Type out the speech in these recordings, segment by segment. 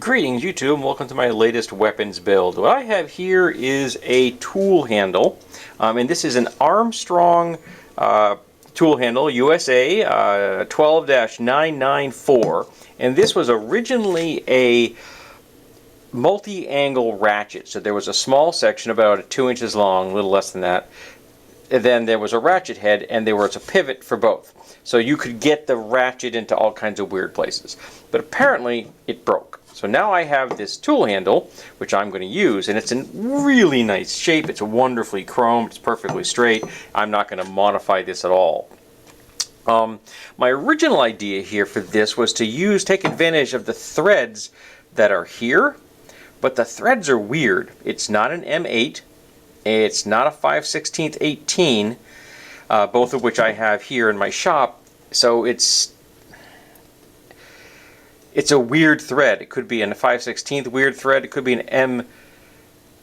Greetings YouTube and welcome to my latest weapons build. What I have here is a tool handle, and this is an Armstrong tool handle USA 12-994, and this was originally a multi-angle ratchet. So there was a small section about 2 inches long, a little less than that, and then there was a ratchet head and there was a pivot for both. So you could get the ratchet into all kinds of weird places. But apparently it broke. So now I have this tool handle, which I'm going to use, and it's in really nice shape. It's wonderfully chromed. It's perfectly straight. I'm not going to modify this at all. My original idea here for this was to take advantage of the threads that are here, but the threads are weird. It's not an M8. It's not a 5/16 18, both of which I have here in my shop. So it's a weird thread. It could be a 5/16 weird thread. It could be an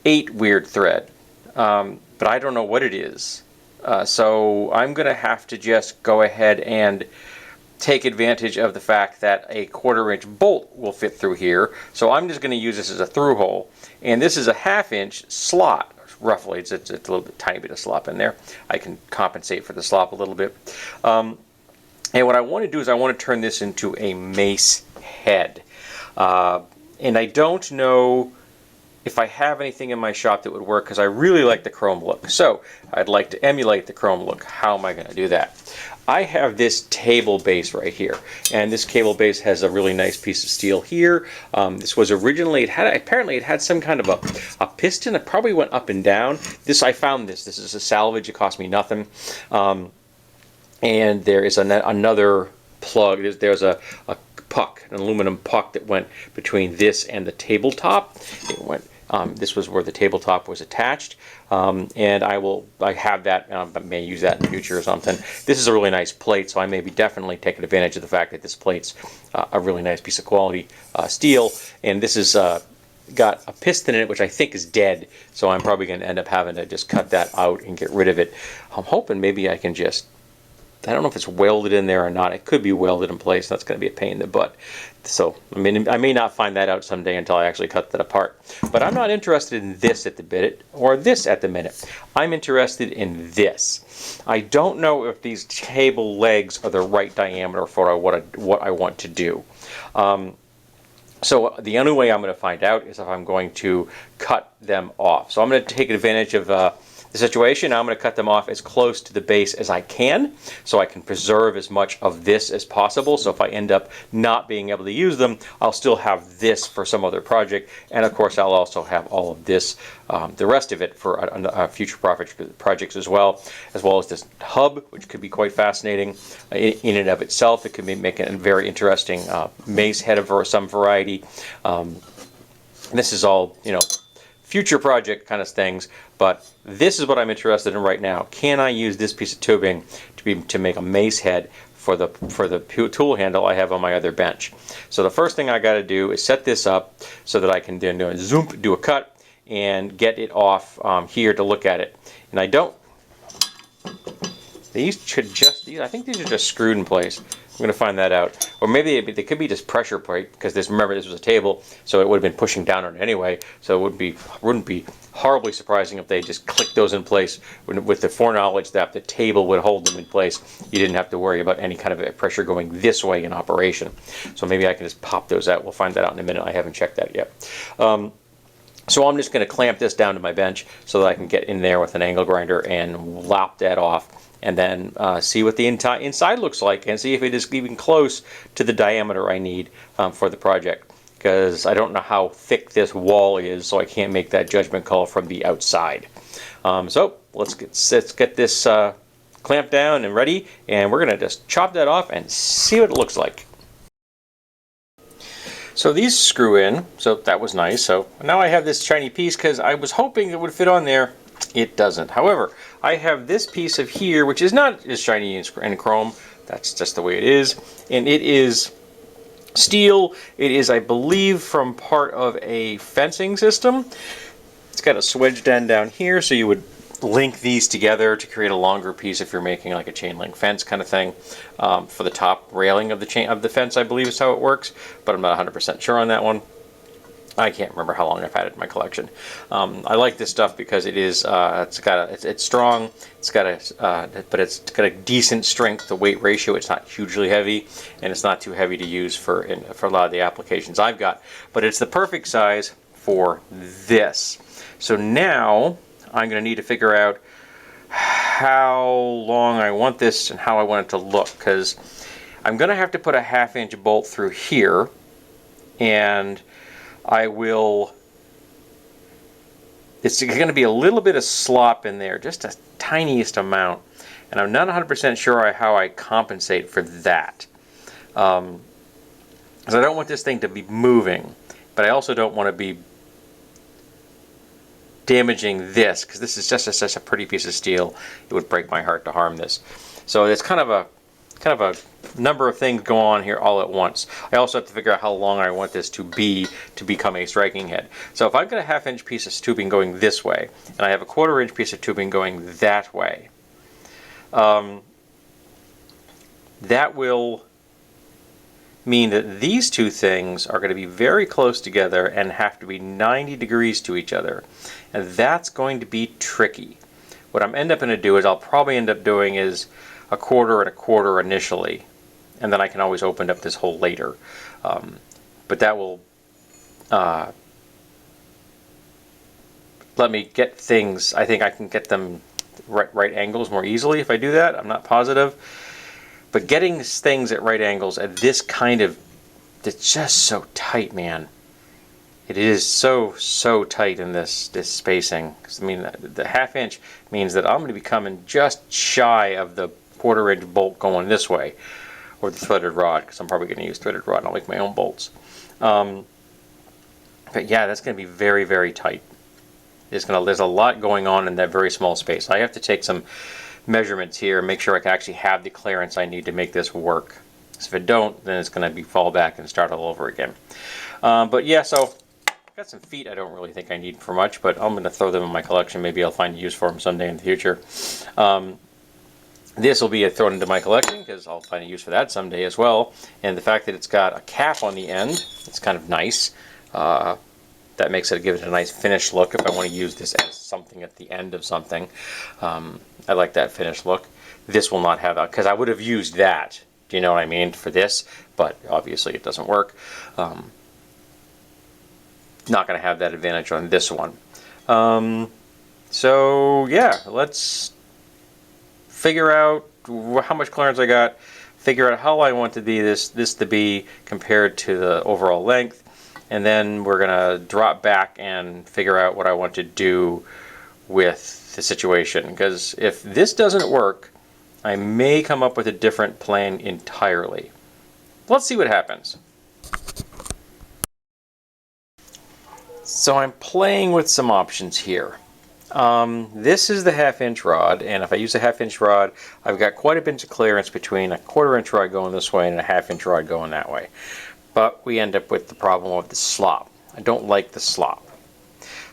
M8 weird thread. But I don't know what it is. So I'm going to have to just go ahead and take advantage of the fact that a 1/4-inch bolt will fit through here. So I'm just going to use this as a through hole. And this is a 1/2-inch slot. Roughly, it's a little bit, tiny bit of slop in there. I can compensate for the slop a little bit. And what I want to do is I want to turn this into a mace head. And I don't know if I have anything in my shop that would work because I really like the chrome look. So I'd like to emulate the chrome look. How am I going to do that? I have this table base right here, and this cable base has a really nice piece of steel here. This was originally, apparently it had some kind of a piston that probably went up and down. I found this is a salvage. It cost me nothing. And there is another plug. There's a puck, an aluminum puck that went between this and the tabletop. It went. This was where the tabletop was attached, and I have that, but may use that in the future or something. This is a really nice plate, so I may be definitely taking advantage of the fact that this plate's a really nice piece of quality steel, and this is got a piston in it, which I think is dead, so I'm probably going to end up having to just cut that out and get rid of it. I'm hoping maybe I can just, I don't know if it's welded in there or not. It could be welded in place. That's going to be a pain in the butt. So, I mean, I may not find that out someday until I actually cut that apart. But I'm not interested in this at the minute, or this at the minute. I'm interested in this. I don't know if these table legs are the right diameter for what I want to do. So the only way I'm going to find out is if I'm going to cut them off. So I'm going to take advantage of the situation. I'm going to cut them off as close to the base as I can, so I can preserve as much of this as possible. So if I end up not being able to use them, I'll still have this for some other project, and of course I'll also have all of this, the rest of it, for future projects as well as this hub, which could be quite fascinating in and of itself. It could be making a very interesting mace head of some variety. This is all, future project kind of things, but this is what I'm interested in right now. Can I use this piece of tubing to make a mace head for the tool handle I have on my other bench? So the first thing I got to do is set this up so that I can then do a cut and get it off here to look at it. And I don't. These should just. I think these are just screwed in place. I'm going to find that out. Or maybe they could be just pressure plate, because remember this was a table, so it would have been pushing down on it anyway. So it wouldn't be horribly surprising if they just clicked those in place with the foreknowledge that the table would hold them in place. You didn't have to worry about any kind of pressure going this way in operation. So maybe I can just pop those out. We'll find that out in a minute. I haven't checked that yet. So I'm just going to clamp this down to my bench so that I can get in there with an angle grinder and lop that off, and then see what the inside looks like, and see if it is even close to the diameter I need for the project, because I don't know how thick this wall is, so I can't make that judgment call from the outside. So let's get this clamped down and ready, and we're going to just chop that off and see what it looks like. So these screw in, so that was nice. So now I have this shiny piece because I was hoping it would fit on there. It doesn't. However, I have this piece of here, which is not as shiny and chrome. That's just the way it is. And it is steel. It is, I believe, from part of a fencing system. It's got a swedged end down here, so you would link these together to create a longer piece if you're making like a chain link fence kind of thing. For the top railing of the fence, I believe is how it works, but I'm not 100% sure on that one. I can't remember how long I've had it in my collection. I like this stuff because it is it's strong. It's got but it's got a decent strength to weight ratio. It's not hugely heavy, and it's not too heavy to use for a lot of the applications I've got. But it's the perfect size for this. So now I'm going to need to figure out how long I want this and how I want it to look, because I'm going to have to put a 1/2 inch bolt through here, and I will, it's going to be a little bit of slop in there, just a tiniest amount, and I'm not 100% sure how I compensate for that. Because I don't want this thing to be moving, but I also don't want to be damaging this, because this is just such a pretty piece of steel. It would break my heart to harm this. So it's kind of a number of things go on here all at once. I also have to figure out how long I want this to be to become a striking head. So if I've got a 1/2 inch piece of tubing going this way, and I have a 1/4 inch piece of tubing going that way, that will mean that these two things are going to be very close together and have to be 90 degrees to each other. And that's going to be tricky. What I'm going to do is I'll probably end up doing is a 1/4 and a 1/4 initially, and then I can always open up this hole later. But that will let me get things, I think I can get them right angles more easily if I do that. I'm not positive. But getting things at right angles at this kind of, it's just so tight, man. It is so tight in this spacing. I mean, the 1/2 inch means that I'm going to be coming just shy of the 1/4 inch bolt going this way, or the threaded rod, because I'm probably going to use threaded rod and I'll make my own bolts. But yeah, that's going to be very tight. There's a lot going on in that very small space. I have to take some measurements here and make sure I can actually have the clearance I need to make this work. So if I don't, then it's going to be fall back and start all over again. But yeah, so I've got some feet I don't really think I need for much, but I'm going to throw them in my collection. Maybe I'll find a use for them someday in the future. This will be thrown into my collection because I'll find a use for that someday as well. And the fact that it's got a cap on the end, it's kind of nice. That makes it, give it a nice finished look if I want to use this as something at the end of something. I like that finished look. This will not have that, because I would have used that, do you know what I mean, for this, but obviously it doesn't work. Not going to have that advantage on this one. So yeah, let's figure out how much clearance I got, figure out how I want to be this to be compared to the overall length, and then we're going to drop back and figure out what I want to do with the situation. Because if this doesn't work, I may come up with a different plan entirely. Let's see what happens. So I'm playing with some options here. This is the 1/2 inch rod, and if I use a 1/2 inch rod, I've got quite a bit of clearance between a 1/4 inch rod going this way and a 1/2 inch rod going that way. But we end up with the problem of the slop. I don't like the slop.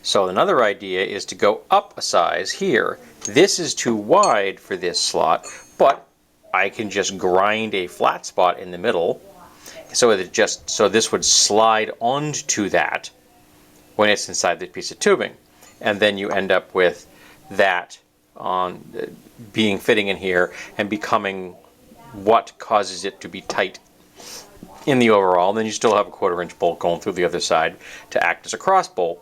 So another idea is to go up a size here. This is too wide for this slot, but I can just grind a flat spot in the middle so that so this would slide onto that when it's inside the piece of tubing. And then you end up with that on fitting in here and becoming what causes it to be tight in the overall. And then you still have a 1/4 inch bolt going through the other side to act as a cross bolt.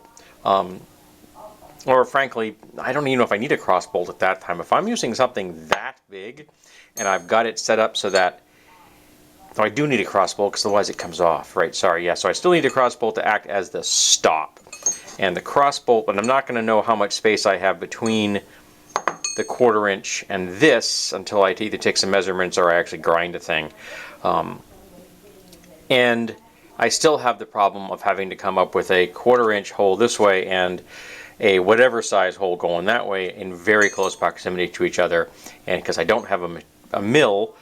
Or frankly, I don't even know if I need a cross bolt at that time. If I'm using something that big and I've got it set up so that, I do need a cross bolt because otherwise it comes off, right? Sorry, yeah, so I still need a cross bolt to act as the stop. And the cross bolt, but I'm not going to know how much space I have between the 1/4 inch and this until I either take some measurements or I actually grind a thing. And I still have the problem of having to come up with a 1/4 inch hole this way and a whatever size hole going that way in very close proximity to each other. And because I don't have a mill,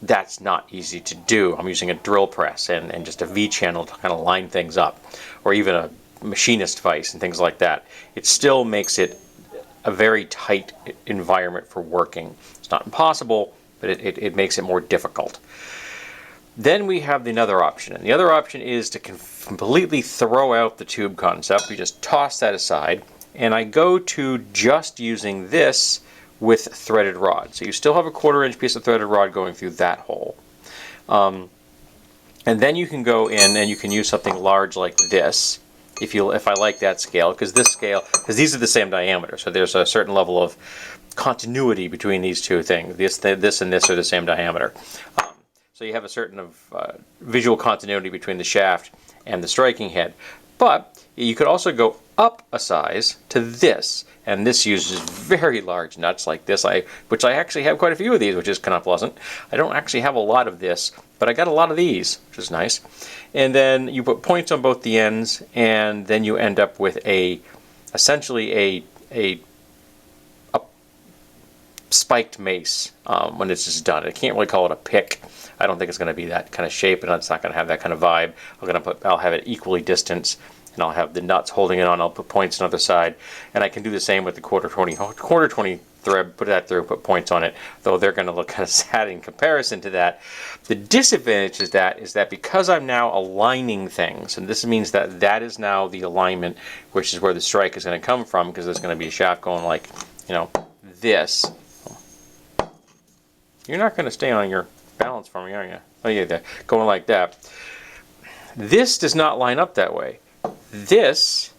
that's not easy to do. I'm using a drill press and just a V-channel to kind of line things up, or even a machinist vise and things like that. It still makes it a very tight environment for working. It's not impossible, but it makes it more difficult. Then we have another option, and the other option is to completely throw out the tube concept. We just toss that aside, and I go to just using this with threaded rod. So you still have a 1/4 inch piece of threaded rod going through that hole. And then you can go in and you can use something large like this, if I like that scale, because these are the same diameter, so there's a certain level of continuity between these two things. This and this are the same diameter. So you have a certain visual continuity between the shaft and the striking head. But you could also go up a size to this, and this uses very large nuts like this, which I actually have quite a few of these, which is kind of pleasant. I don't actually have a lot of this, but I got a lot of these, which is nice. And then you put points on both the ends, and then you end up with essentially a spiked mace when this is done. I can't really call it a pick. I don't think it's going to be that kind of shape, and it's not going to have that kind of vibe. I'll have it equally distanced, and I'll have the nuts holding it on. I'll put points on the other side, and I can do the same with the 1/4 20 thread. Put that through, put points on it. Though they're going to look kind of sad in comparison to that. The disadvantage is that because I'm now aligning things, and this means that is now the alignment, which is where the strike is going to come from, because there's going to be a shaft going like, this. You're not going to stay on your balance for me, are you? Oh yeah, there. Going like that. This does not line up that way. This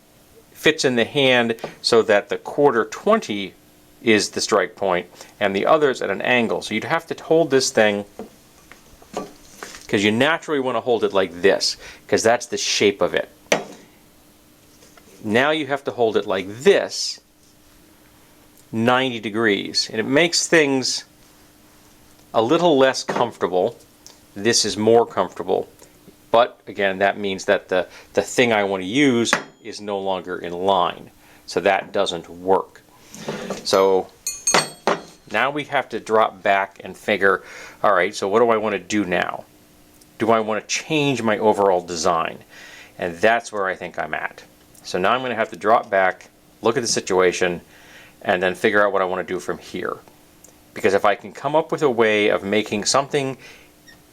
fits in the hand so that the 1/4 20 is the strike point, and the other's at an angle. So you'd have to hold this thing, because you naturally want to hold it like this, because that's the shape of it. Now you have to hold it like this, 90 degrees, and it makes things a little less comfortable. This is more comfortable, but again, that means that the thing I want to use is no longer in line, so that doesn't work. So now we have to drop back and figure, all right, so what do I want to do now? Do I want to change my overall design? And that's where I think I'm at. So now I'm going to have to drop back, look at the situation, and then figure out what I want to do from here. Because if I can come up with a way of making something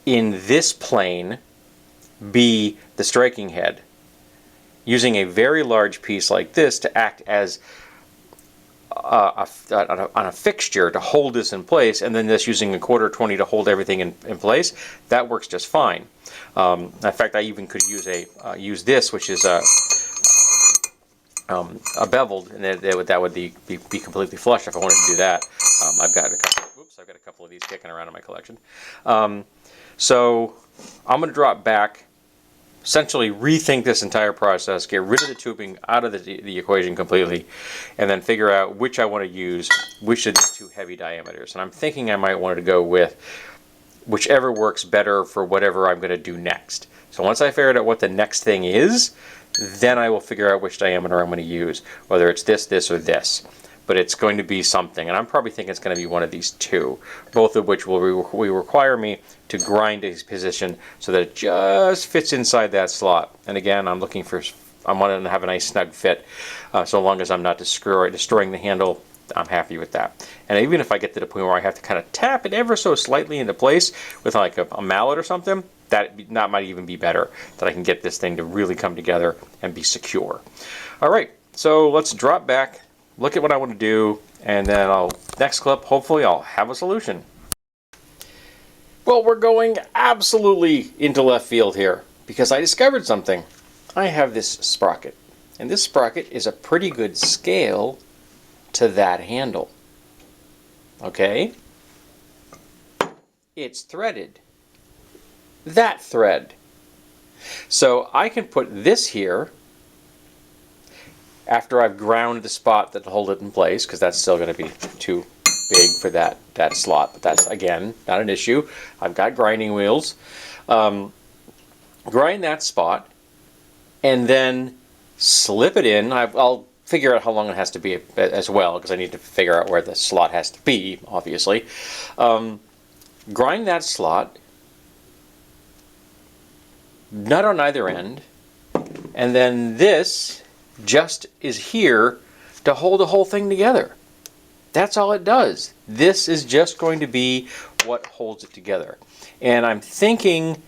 in this plane be the striking head, using a very large piece like this to act as on a fixture to hold this in place, and then this using a 1/4 20 to hold everything in place, that works just fine. In fact, I even could use this, which is a beveled, and that would be completely flush if I wanted to do that. I've got a couple of these kicking around in my collection. So I'm going to drop back, essentially rethink this entire process, get rid of the tubing out of the equation completely, and then figure out which I want to use, which of these two heavy diameters. And I'm thinking I might want to go with whichever works better for whatever I'm going to do next. So once I figured out what the next thing is, then I will figure out which diameter I'm going to use, whether it's this, or this. But it's going to be something, and I'm probably thinking it's going to be one of these two, both of which will require me to grind a position so that it just fits inside that slot. And again, I want to have a nice snug fit, so long as I'm not destroying the handle. I'm happy with that. And even if I get to the point where I have to kind of tap it ever so slightly into place with like a mallet or something, that might even be better, that I can get this thing to really come together and be secure. All right, so let's drop back, look at what I want to do, and then next clip, hopefully I'll have a solution. Well, we're going absolutely into left field here, because I discovered something. I have this sprocket, and this sprocket is a pretty good scale to that handle. Okay? It's threaded. That thread. So I can put this here after I've ground the spot that hold it in place, because that's still going to be too big for that slot, but that's, again, not an issue. I've got grinding wheels. Grind that spot, and then slip it in. I'll figure out how long it has to be as well, because I need to figure out where the slot has to be, obviously. Grind that slot, nut on either end, and then this just is here to hold the whole thing together. That's all it does. This is just going to be what holds it together. And I'm thinking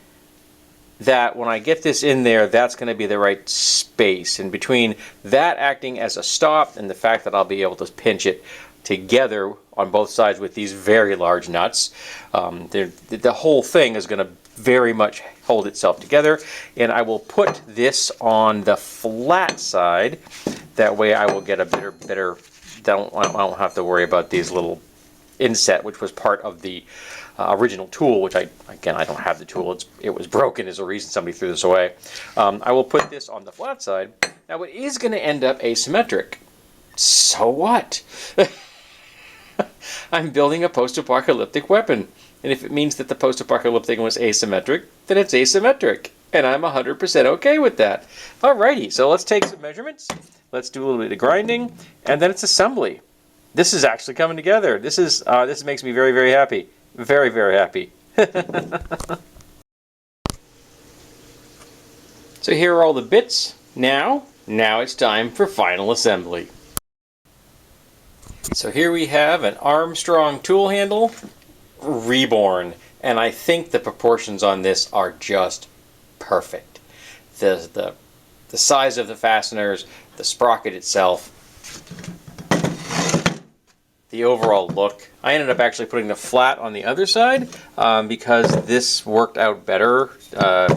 that when I get this in there, that's going to be the right space. And between that acting as a stop and the fact that I'll be able to pinch it together on both sides with these very large nuts, the whole thing is going to very much hold itself together. And I will put this on the flat side. That way I will get a better I don't have to worry about these little inset, which was part of the original tool, which I don't have the tool. It was broken is the reason somebody threw this away. I will put this on the flat side. Now it is going to end up asymmetric. So what? I'm building a post-apocalyptic weapon. And if it means that the post-apocalyptic was asymmetric, then it's asymmetric. And I'm 100% okay with that. Alrighty, so let's take some measurements. Let's do a little bit of grinding. And then it's assembly. This is actually coming together. This makes me very, very happy. Very, very happy. So here are all the bits. Now it's time for final assembly. So here we have an Armstrong tool handle reborn, and I think the proportions on this are just perfect. The size of the fasteners, the sprocket itself, the overall look. I ended up actually putting the flat on the other side because this worked out better.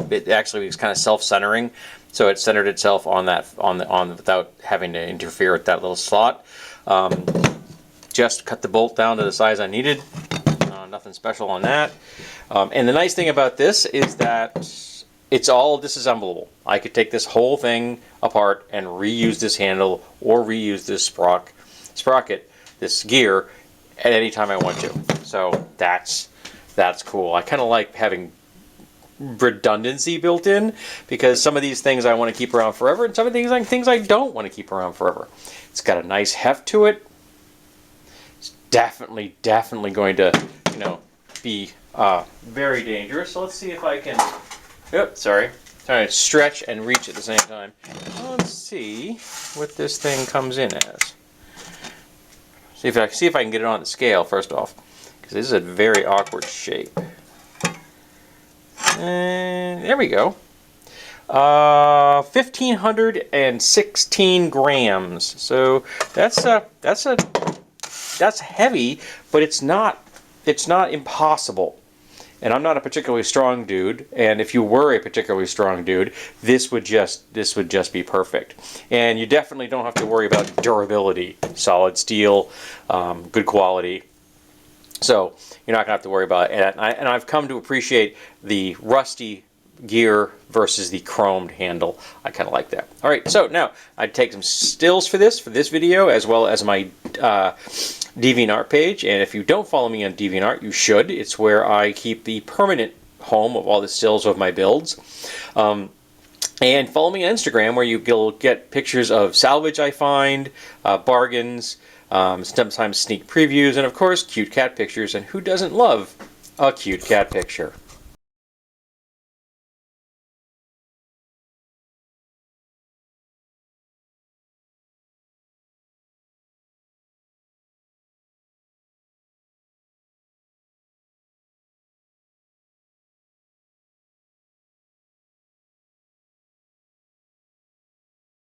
It actually was kind of self-centering, so it centered itself on that without having to interfere with that little slot. Just cut the bolt down to the size I needed. Nothing special on that. And the nice thing about this is that it's all disassembleable. I could take this whole thing apart and reuse this handle or reuse this sprocket, this gear, at any time I want to. So that's cool. I kind of like having redundancy built in, because some of these things I want to keep around forever, and some of these things I don't want to keep around forever. It's got a nice heft to it. It's definitely going to, be very dangerous. So let's see if I can. Oops, sorry. Trying to stretch and reach at the same time. Let's see what this thing comes in as. See if I can get it on the scale first off, because this is a very awkward shape. And there we go. 1,516 grams. So that's heavy, but it's not impossible. And I'm not a particularly strong dude, and if you were a particularly strong dude, this would just be perfect. And you definitely don't have to worry about durability, solid steel, good quality. So you're not gonna have to worry about it. And I've come to appreciate the rusty gear versus the chromed handle. I kind of like that. All right, so now I'd take some stills for this video, as well as my DeviantArt page. And if you don't follow me on DeviantArt, you should. It's where I keep the permanent home of all the stills of my builds. And follow me on Instagram, where you'll get pictures of salvage I find, bargains, sometimes sneak previews, and of course cute cat pictures. And who doesn't love a cute cat picture?